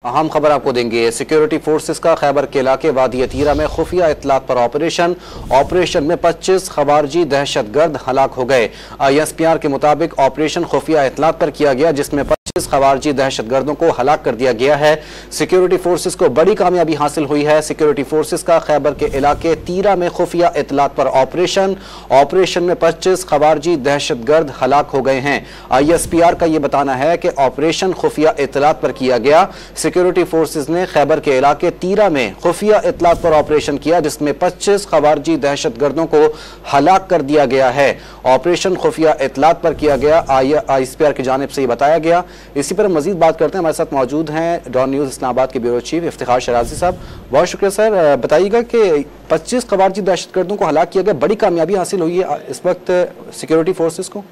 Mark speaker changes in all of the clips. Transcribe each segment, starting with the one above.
Speaker 1: अहम खबर आपको देंगे। सिक्योरिटी फोर्सेस का खैबर के इलाके वादी अतीरा में खुफिया इत्तलात पर ऑपरेशन में 25 खवारजी दहशतगर्द हलाक हो गए। ISPR के मुताबिक ऑपरेशन खुफिया इत्तलात पर किया गया, जिसमें 25 खवारजी दहशतगर्दों को हलाक कर दिया गया है। सिक्योरिटी फोर्सेस को बड़ी कामयाबी हासिल हुई है। सिक्योरिटी फोर्सेस का खैबर के इलाके तीरा में खुफिया इत्तलात पर ऑपरेशन में 25 खवारजी दहशतगर्द हलाक हो गए हैं। ISPR का यह बताना है कि ऑपरेशन खुफिया इत्तलात पर किया गया। सिक्योरिटी फोर्सेस ने खैबर के इलाके तीरा में खुफिया इत्तलात पर ऑपरेशन किया, जिसमें 25 खवारजी दहशतगर्दों को हलाक कर दिया गया है। ऑपरेशन खुफिया इत्तलात पर किया गया, ISPR की जानिब से ये बताया गया। इसी पर मजीद बात करते हैं। हमारे साथ मौजूद हैं डॉन न्यूज़ इस्लामाबाद के ब्यूरो चीफ इफ्तिखार शराजी साहब। बहुत शुक्रिया सर। बताइएगा कि 25 खवारजी दहशतगर्दों को हलाक किया गया, बड़ी कामयाबी हासिल हुई है इस वक्त सिक्योरिटी फोर्सेस को।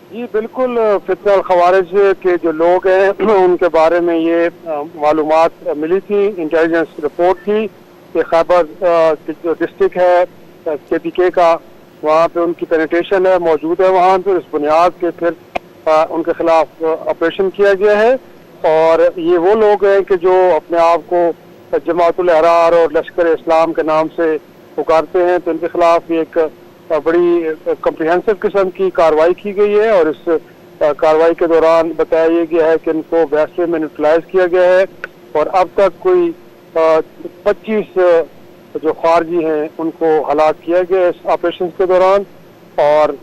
Speaker 2: जी बिल्कुल, फितनल खवारिज के जो लोग हैं उनके बारे में ये मालूमात मिली थी, इंटेलिजेंस रिपोर्ट थी कि खैबर जो डिस्ट्रिक्ट है KPK का, वहाँ पे उनकी पेनिट्रेशन है, मौजूद है वहाँ पे। इस बुनियाद के फिर उनके खिलाफ ऑपरेशन किया गया है। और ये वो लोग हैं कि जो अपने आप को जमातुल अहरार और लश्कर इस्लाम के नाम से पुकारते हैं, तो इनके खिलाफ एक बड़ी कम्प्रिहेंसिव किस्म की कार्रवाई की गई है। और इस कार्रवाई के दौरान बताया गया है कि इनको वैसे में न्यूट्रलाइज किया गया है। और अब तक कोई 25 जो खारजी हैं उनको हलाक किया गया इस ऑपरेशन के दौरान। और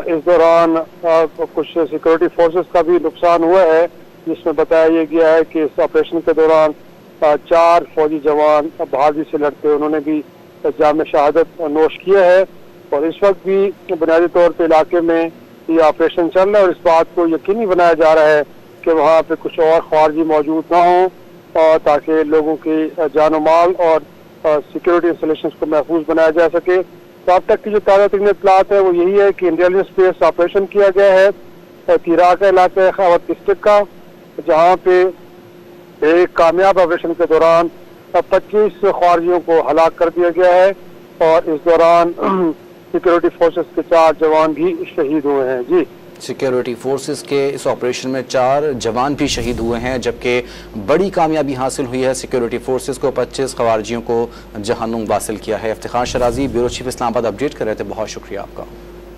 Speaker 2: इस दौरान कुछ सिक्योरिटी फोर्सेस का भी नुकसान हुआ है, जिसमें बताया गया है कि इस ऑपरेशन के दौरान 4 फौजी जवान बहादुरी से लड़ते उन्होंने भी जाम शहादत नोश किया है। और इस वक्त भी बुनियादी तौर पर इलाके में ये ऑपरेशन चल रहा है और इस बात को यकीनी बनाया जा रहा है कि वहाँ पे कुछ और खारजी मौजूद ना हो, और ताकि लोगों की जान माल और सिक्योरिटी इंस्टॉलेशन को महफूज बनाया जा सके। तो अब तक की जो ताज़ा तरीन इत्तलात है वो यही है कि इंटेलिजेंस बेस्ड ऑपरेशन किया गया है तीरा का इलाका है, खैबर डिस्ट्रिक्ट का, जहाँ पे एक कामयाब ऑपरेशन के दौरान 25 खारजियों को हलाक कर दिया गया है। और इस दौरान सिक्योरिटी फोर्सेस के 4 जवान भी शहीद हुए हैं। जी,
Speaker 1: सिक्योरिटी फोर्सेस के इस ऑपरेशन में 4 जवान भी शहीद हुए हैं, जबकि बड़ी कामयाबी हासिल हुई है। सिक्योरिटी फोर्सेस को 25 खवारजियों को जहन्नुम वासिल किया है। Iftikhar शराजी, bureau chief Islamabad, update कर रहे थे। बहुत शुक्रिया आपका।